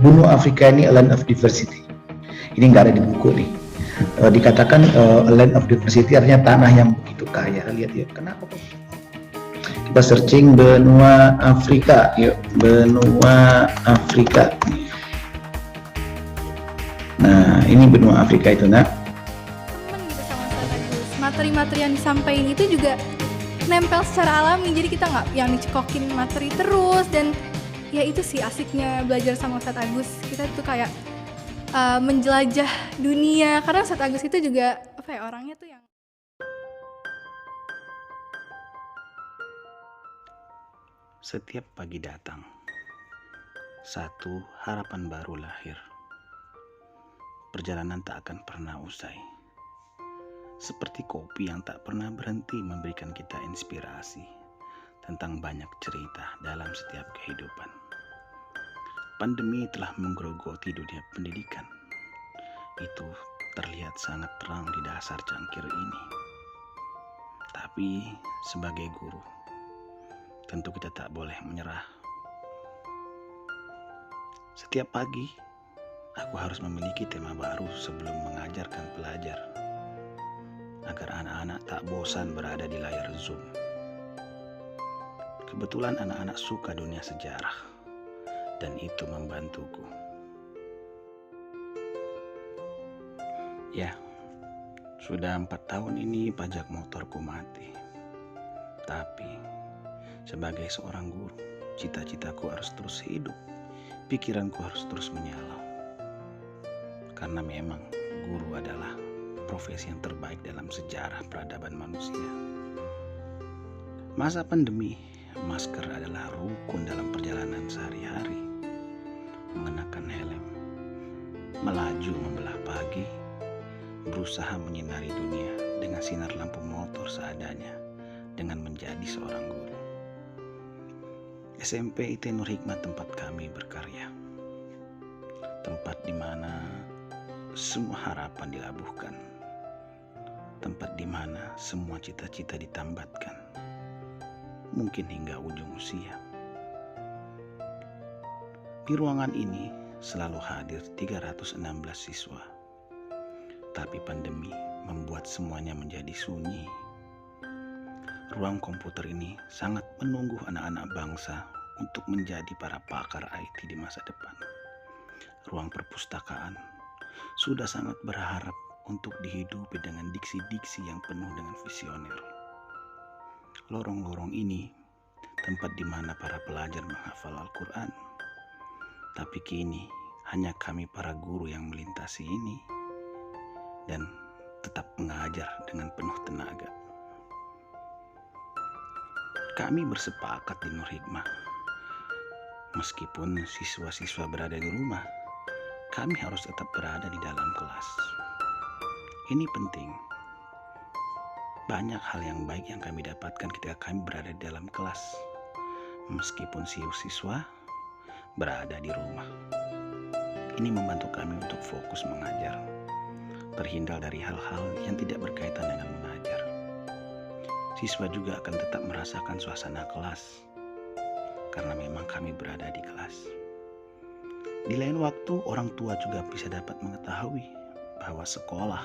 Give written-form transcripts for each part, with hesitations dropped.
benua Afrika ini a land of diversity. Ini nggak ada di buku nih. Dikatakan a land of diversity artinya tanah yang begitu kaya. Lihat ya, kenapa? Kita searching benua Afrika, yuk, benua Afrika. Nah, ini benua Afrika itu, nak. Temen gitu sama Ustadz Agus. Materi-materi yang disampaikan itu juga nempel secara alami, jadi kita nggak yang dicekokin materi terus. Dan ya itu sih asiknya belajar sama Ustadz Agus. Kita tuh kayak menjelajah dunia, karena Ustadz Agus itu juga apa ya, orangnya tuh yang Setiap pagi datang, satu harapan baru lahir. Perjalanan tak akan pernah usai. Seperti kopi yang tak pernah berhenti memberikan kita inspirasi tentang banyak cerita dalam setiap kehidupan. Pandemi telah menggerogoti dunia pendidikan. Itu terlihat sangat terang di dasar cangkir ini. Tapi sebagai guru, tentu kita tak boleh menyerah. Setiap pagi, aku harus memiliki tema baru sebelum mengajarkan pelajar, agar anak-anak tak bosan berada di layar Zoom. Kebetulan anak-anak suka dunia sejarah, dan itu membantuku. Ya, sudah 4 tahun ini pajak motorku mati. Tapi sebagai seorang guru, cita-citaku harus terus hidup, pikiranku harus terus menyala. Karena memang guru adalah profesi yang terbaik dalam sejarah peradaban manusia. Masa pandemi, masker adalah rukun dalam perjalanan sehari-hari. Mengenakan helm, melaju membelah pagi, berusaha menyinari dunia dengan sinar lampu motor seadanya, dengan menjadi seorang guru. SMP IT Nur Hikmah tempat kami berkarya. Tempat di mana semua harapan dilabuhkan. Tempat di mana semua cita-cita ditambatkan. Mungkin hingga ujung usia. Di ruangan ini selalu hadir 316 siswa. Tapi pandemi membuat semuanya menjadi sunyi. Ruang komputer ini sangat menunggu anak-anak bangsa untuk menjadi para pakar IT di masa depan. Ruang perpustakaan sudah sangat berharap untuk dihidupi dengan diksi-diksi yang penuh dengan visioner. Lorong-lorong ini tempat di mana para pelajar menghafal Al-Quran. Tapi kini hanya kami para guru yang melintasi ini dan tetap mengajar dengan penuh tenaga. Kami bersepakat di Nur Hikmah, meskipun siswa-siswa berada di rumah, kami harus tetap berada di dalam kelas. Ini penting. Banyak hal yang baik yang kami dapatkan ketika kami berada di dalam kelas, meskipun siswa berada di rumah. Ini membantu kami untuk fokus mengajar, terhindar dari hal-hal yang tidak berkaitan dengan mengajar. Siswa juga akan tetap merasakan suasana kelas, karena memang kami berada di kelas. Di lain waktu, orang tua juga bisa dapat mengetahui bahwa sekolah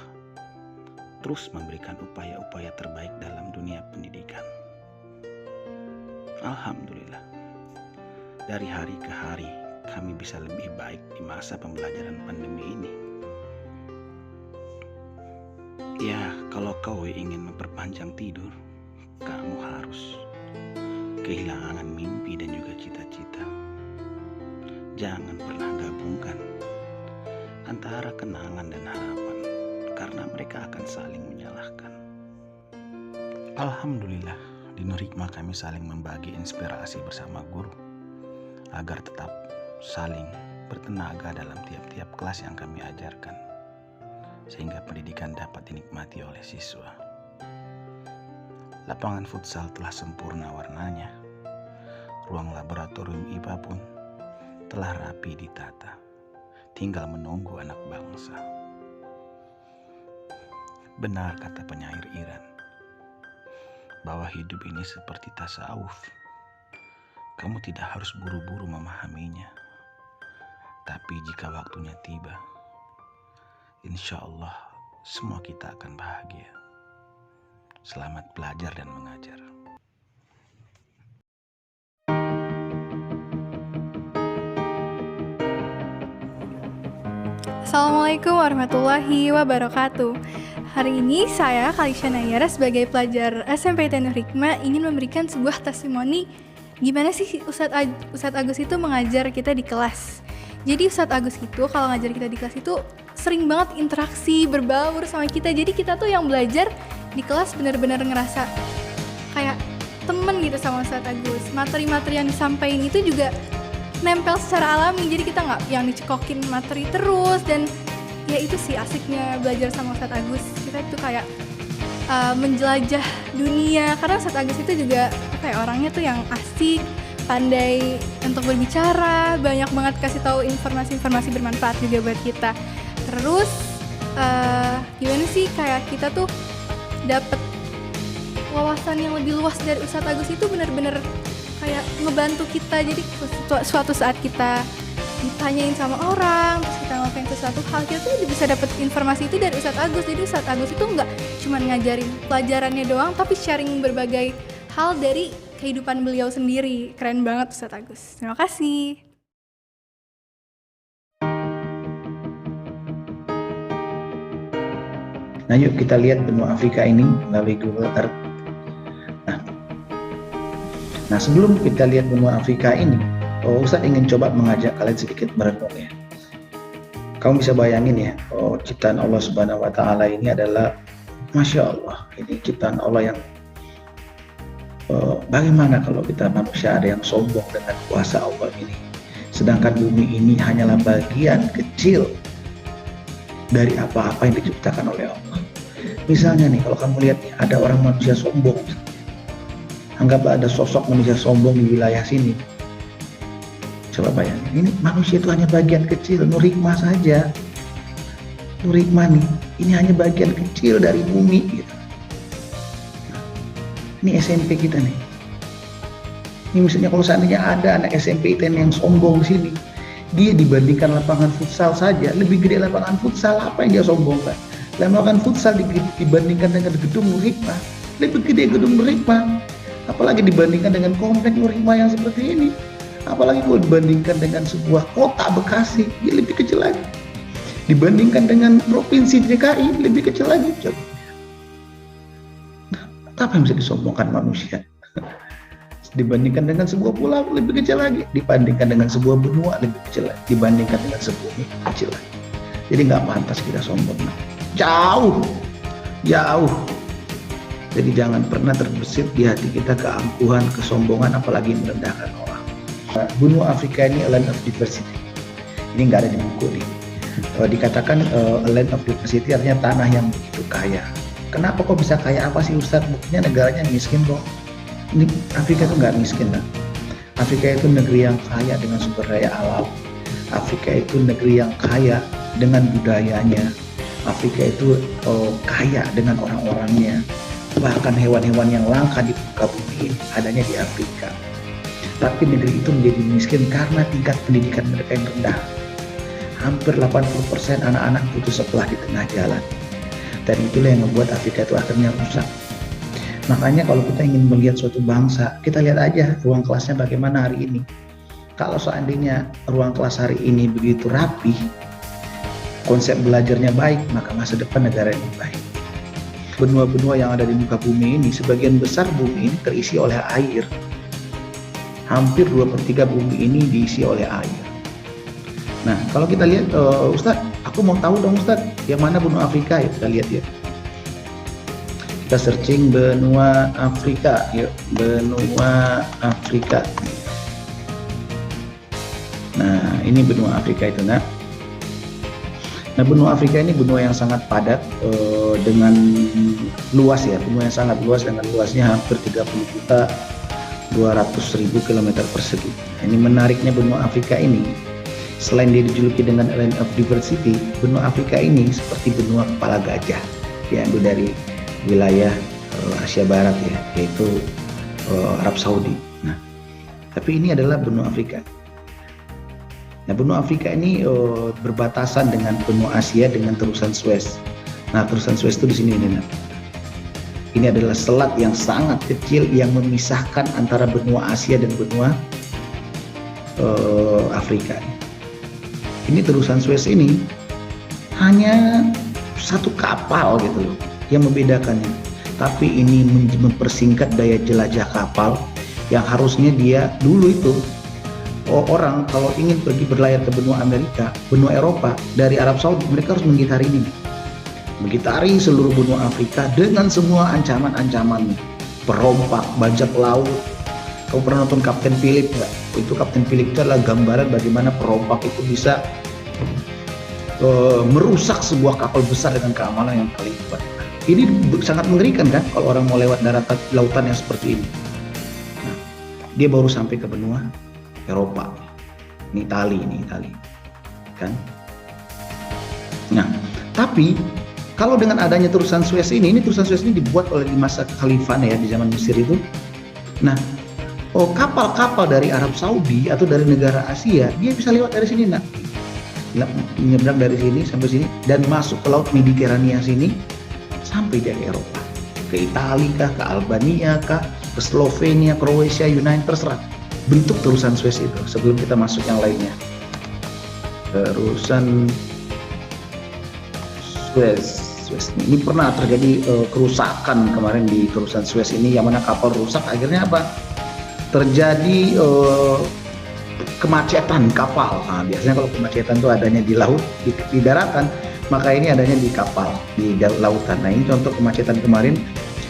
terus memberikan upaya-upaya terbaik dalam dunia pendidikan. Alhamdulillah, dari hari ke hari kami bisa lebih baik di masa pembelajaran pandemi ini. Ya, kalau kau ingin memperpanjang tidur, kamu harus kehilangan mimpi dan juga cita-cita. Jangan pernah gabungkan antara kenangan dan harapan, karena mereka akan saling menyalahkan. Alhamdulillah, di Nur Hikmah kami saling membagi inspirasi bersama guru, agar tetap saling bertenaga dalam tiap-tiap kelas yang kami ajarkan, sehingga pendidikan dapat dinikmati oleh siswa. Lapangan futsal telah sempurna warnanya. Ruang laboratorium IPA pun telah rapi ditata. Tinggal menunggu anak bangsa. Benar kata penyair Iran, bahwa hidup ini seperti tasawuf. Kamu tidak harus buru-buru memahaminya, Tapi jika waktunya tiba, insya Allah semua kita akan bahagia. Selamat belajar dan mengajar. Assalamualaikum warahmatullahi wabarakatuh. Hari ini saya, Kalisha Nayara, sebagai pelajar SMP ITN Nur Hikmah ingin memberikan sebuah testimoni gimana sih Ustadz Agus itu mengajar kita di kelas. Jadi Ustadz Agus itu kalau ngajar kita di kelas itu sering banget interaksi, berbaur sama kita. Jadi kita tuh yang belajar di kelas benar-benar ngerasa kayak temen gitu sama Ustadz Agus. Materi-materi yang disampaikan itu juga nempel secara alami, jadi kita nggak yang dicekokin materi terus. Dan ya itu sih asiknya belajar sama Ustadz Agus. Kita itu kayak menjelajah dunia, karena Ustadz Agus itu juga kayak orangnya tuh yang asik, pandai untuk berbicara, banyak banget kasih tahu informasi-informasi bermanfaat juga buat kita. Terus gimana sih kayak kita tuh dapet wawasan yang lebih luas dari Ustadz Agus itu benar-benar kayak ngebantu kita. Jadi suatu saat kita ditanyain sama orang, terus kita ngelakuin sesuatu hal, kita tuh bisa dapet informasi itu dari Ustadz Agus. Jadi Ustadz Agus itu nggak cuma ngajarin pelajarannya doang, tapi sharing berbagai hal dari kehidupan beliau sendiri. Keren banget Ustadz Agus. Terima kasih. Nah, yuk kita lihat benua Afrika ini melalui Google Earth. Nah, sebelum kita lihat benua Afrika ini, Ustadz ingin coba mengajak kalian sedikit merenung ya. Kamu bisa bayangin ya, ciptaan Allah Subhanahu wa Ta'ala ini adalah Masya Allah. Ini ciptaan Allah yang bagaimana kalau kita manusia ada yang sombong dengan kuasa Allah ini. Sedangkan bumi ini hanyalah bagian kecil dari apa-apa yang diciptakan oleh Allah. Misalnya nih, kalau kamu lihat nih, ada orang manusia sombong. Anggaplah ada sosok manusia sombong di wilayah sini. Coba bayangin, ini manusia itu hanya bagian kecil, Nur Hikmah saja. Nur Hikmah nih, ini hanya bagian kecil dari bumi gitu. Nah, ini SMP kita nih. Ini misalnya kalau seandainya ada anak SMP ITN yang sombong di sini, dia dibandingkan lapangan futsal saja, lebih gede lapangan futsal, apa yang dia sombongkan? Lapangan futsal dibandingkan dengan gedung Nur Hikmah, lebih gede gedung Nur Hikmah. Apalagi dibandingkan dengan komplek Nur Hikmah yang seperti ini. Apalagi kalau dibandingkan dengan sebuah kota Bekasi, dia lebih kecil lagi. Dibandingkan dengan provinsi DKI, lebih kecil lagi. Coba. Nah, apa yang bisa disombongkan manusia? Dibandingkan dengan sebuah pulau, lebih kecil lagi. Dibandingkan dengan sebuah benua, lebih kecil lagi. Dibandingkan dengan sebuah bumi, kecil lagi. Jadi nggak pantas kita sombong. Jauh. Jadi jangan pernah terbersit di hati kita keangkuhan, kesombongan, apalagi merendahkan orang. Benua Afrika ini a land of diversity. Ini nggak ada di buku nih. Dikatakan a land of diversity artinya tanah yang begitu kaya. Kenapa kok bisa kaya? Apa sih Ustadz? Buktinya negaranya miskin kok. Ini Afrika itu nggak miskin lah. Afrika itu negeri yang kaya dengan sumber daya alam. Afrika itu negeri yang kaya dengan budayanya. Afrika itu kaya dengan orang-orangnya. Bahkan hewan-hewan yang langka di muka bumi ini adanya di Afrika. Tapi negeri itu menjadi miskin karena tingkat pendidikan mereka yang rendah. Hampir 80% anak-anak putus sekolah di tengah jalan. Dan itulah yang membuat Afrika itu akhirnya rusak. Makanya kalau kita ingin melihat suatu bangsa, kita lihat aja ruang kelasnya bagaimana hari ini. Kalau seandainya ruang kelas hari ini begitu rapi, konsep belajarnya baik, maka masa depan negara ini baik. Benua-benua yang ada di muka bumi ini, sebagian besar bumi ini terisi oleh air. Hampir 2/3 bumi ini diisi oleh air. Nah, kalau kita lihat, Ustadz, aku mau tahu dong Ustadz, yang mana benua Afrika ya? Kita lihat ya. Kita searching benua Afrika, yuk, benua Afrika. Nah, ini benua Afrika itu, nah. Nah, benua Afrika ini benua yang sangat padat dengan luas ya, benua yang sangat luas dengan luasnya hampir 30.200.000 km persegi. Ini menariknya benua Afrika ini, selain dia dijuluki dengan Land of Diversity, benua Afrika ini seperti benua kepala gajah, diambil dari wilayah Asia Barat ya, yaitu Arab Saudi. Nah, tapi ini adalah benua Afrika. Nah, benua Afrika ini berbatasan dengan benua Asia dengan terusan Suez. Nah, terusan Suez itu di sini nih. Nah. Ini adalah selat yang sangat kecil yang memisahkan antara benua Asia dan benua Afrika. Ini terusan Suez ini hanya satu kapal gitu loh yang membedakannya. Tapi ini mempersingkat daya jelajah kapal yang harusnya dia dulu itu orang kalau ingin pergi berlayar ke benua Amerika, benua Eropa dari Arab Saudi, mereka harus menggitari ini. Menggitari seluruh benua Afrika dengan semua ancaman-ancaman perompak, bajak laut. Kamu pernah nonton Kapten Philip nggak? Itu Kapten Philip itu adalah gambaran bagaimana perompak itu bisa merusak sebuah kapal besar dengan keamanan yang paling kuat. Ini sangat mengerikan kan kalau orang mau lewat daratan lautan yang seperti ini. Nah, dia baru sampai ke benua Eropa. Ini Itali kan. Nah, tapi kalau dengan adanya terusan Suez ini terusan Suez ini dibuat oleh di masa Khalifah ya di zaman Mesir itu. Nah, kapal-kapal dari Arab Saudi atau dari negara Asia dia bisa lewat dari sini, nah, menyeberang dari sini sampai sini dan masuk ke laut Mediterania sini sampai dia ke Eropa, ke Italia kah, ke Albania kah, ke Slovenia, Kroasia, Yunani, terserah. Bentuk terusan Suez itu sebelum kita masuk yang lainnya. Terusan Suez ini pernah terjadi kerusakan kemarin di terusan Suez ini, yang mana kapal rusak, akhirnya apa? Terjadi kemacetan kapal. Nah, biasanya kalau kemacetan itu adanya di laut, di daratan, maka ini adanya di kapal, di lautan. Nah, ini contoh kemacetan kemarin,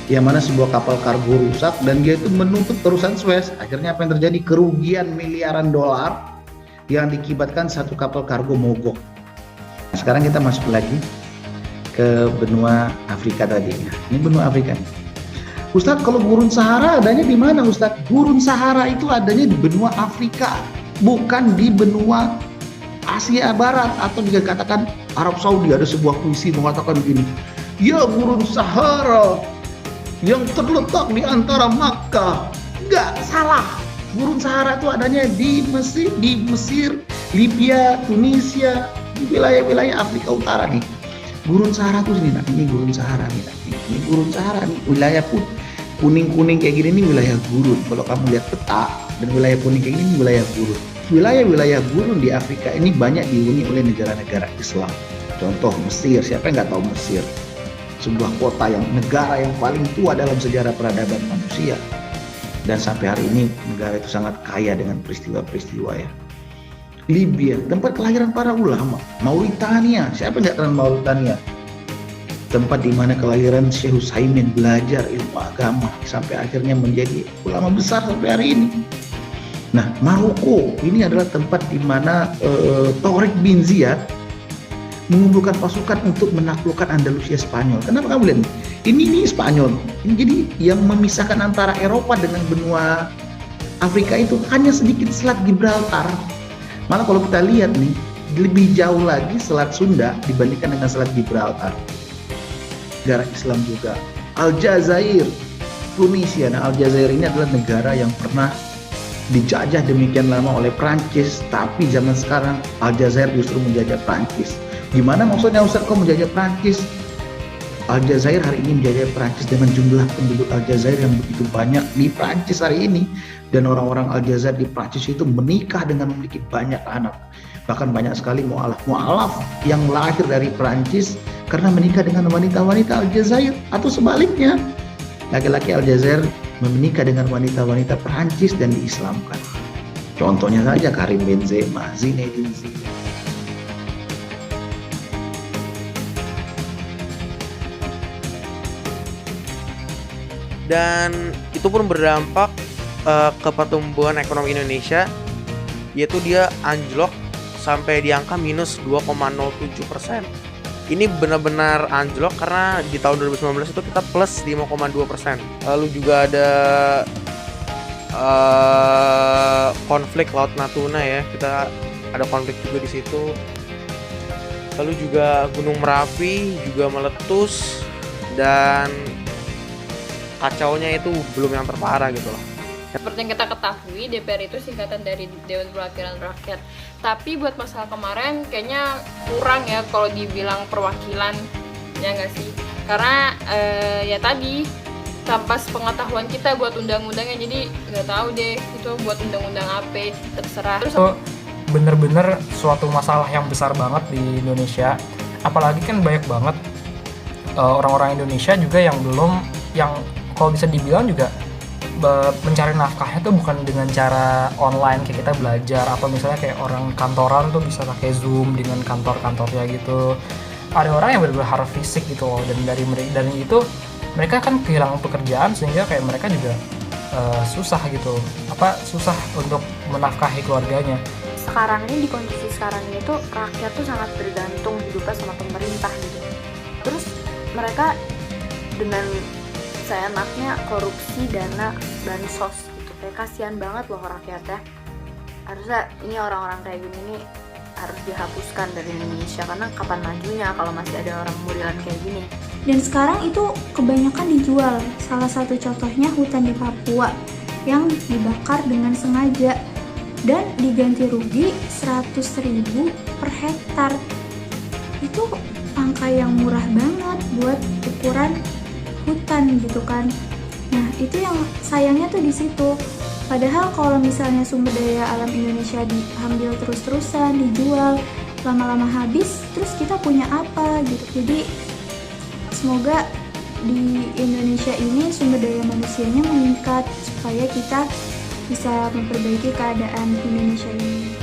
yang mana sebuah kapal kargo rusak dan dia itu menutup terusan Suez. Akhirnya apa yang terjadi? Kerugian miliaran dolar yang dikibatkan satu kapal kargo mogok. Nah, sekarang kita masuk lagi ke benua Afrika tadi. Nah, ini benua Afrika. Ustadz, kalau gurun Sahara adanya di mana, Ustadz? Gurun Sahara itu adanya di benua Afrika, bukan di benua Asia Barat, atau dikatakan Arab Saudi. Ada sebuah puisi mengatakan begini, ya gurun Sahara yang terletak di antara Makkah. Enggak, salah. Gurun Sahara itu adanya di Mesir, Libya, Tunisia, di wilayah-wilayah Afrika Utara nih. Gurun Sahara tuh sini, nah ini gurun Sahara nih, nah, ini gurun Sahara nih, wilayah pun kuning-kuning kayak gini nih wilayah gurun. Kalau kamu lihat peta dan wilayah kuning kayak gini nih wilayah gurun. Wilayah-wilayah gurun di Afrika ini banyak dihuni oleh negara-negara Islam. Contoh Mesir, siapa yang nggak tahu Mesir? Sebuah kota negara yang paling tua dalam sejarah peradaban manusia. Dan sampai hari ini negara itu sangat kaya dengan peristiwa-peristiwa ya. Libya, tempat kelahiran para ulama. Mauritania, siapa yang nggak kenal Mauritania? Tempat di mana kelahiran Syekh Utsaimin belajar ilmu agama sampai akhirnya menjadi ulama besar sampai hari ini. Nah, Maroko ini adalah tempat di mana Tariq bin Ziyad mengumpulkan pasukan untuk menaklukkan Andalusia Spanyol. Kenapa kamu lihat? Ini Spanyol. Ini jadi yang memisahkan antara Eropa dengan benua Afrika itu hanya sedikit selat Gibraltar. Malah kalau kita lihat nih, lebih jauh lagi Selat Sunda dibandingkan dengan Selat Gibraltar. Negara Islam juga. Aljazair, Tunisia. Nah, Aljazair ini adalah negara yang pernah dijajah demikian lama oleh Prancis, tapi zaman sekarang Aljazair justru menjajah Prancis. Gimana maksudnya Ustaz kok menjajah Prancis? Aljazair hari ini menjajah Prancis dengan jumlah penduduk Aljazair yang begitu banyak di Prancis hari ini. Dan orang-orang Aljazair di Prancis itu menikah dengan memiliki banyak anak. Bahkan banyak sekali mu'alaf yang lahir dari Prancis karena menikah dengan wanita-wanita Aljazair. Atau sebaliknya, laki-laki Aljazair menikah dengan wanita-wanita Prancis dan diislamkan. Contohnya saja Karim Benzema, Zinedine Zidane. Dan itu pun berdampak ke pertumbuhan ekonomi Indonesia, yaitu dia anjlok sampai di angka minus 2,07%. Ini benar-benar anjlok karena di tahun 2019 itu kita plus 5,2%. Lalu juga ada konflik Laut Natuna ya, kita ada konflik juga di situ. Lalu juga Gunung Merapi juga meletus dan kacaunya itu belum yang terparah gitu loh. Seperti yang kita ketahui, DPR itu singkatan dari Dewan Perwakilan Rakyat. Tapi buat masalah kemarin kayaknya kurang ya kalau dibilang perwakilan, ya nggak sih? Karena ya tadi tanpa pengetahuan kita buat undang-undangnya, jadi nggak tahu deh itu buat undang-undang apa, terserah. Terus Itu bener-bener suatu masalah yang besar banget di Indonesia. Apalagi kan banyak banget orang-orang Indonesia juga yang kalau bisa dibilang juga mencari nafkahnya tuh bukan dengan cara online kayak kita belajar, apa misalnya kayak orang kantoran tuh bisa pakai Zoom dengan kantor-kantornya gitu. Ada orang yang benar-benar harus fisik gitu loh, dan dari itu mereka kan kehilangan pekerjaan, sehingga kayak mereka juga susah untuk menafkahi keluarganya. Sekarang ini, di kondisi sekarang ini tuh rakyat tuh sangat bergantung hidupnya sama pemerintah gitu. Terus mereka dengan seenaknya korupsi dana bansos gitu. Kayak kasihan banget loh rakyatnya. Harusnya ini orang-orang kayak gini nih harus dihapuskan dari Indonesia, karena kapan majunya kalau masih ada orang murilan kayak gini. Dan sekarang itu kebanyakan dijual. Salah satu contohnya hutan di Papua yang dibakar dengan sengaja dan diganti rugi 100.000 per hektar. Itu angka yang murah banget buat ukuran hutan gitu kan. Nah, itu yang sayangnya tuh di situ. Padahal kalau misalnya sumber daya alam Indonesia diambil terus-terusan, dijual, lama-lama habis, terus kita punya apa gitu. Jadi semoga di Indonesia ini sumber daya manusianya meningkat supaya kita bisa memperbaiki keadaan Indonesia ini.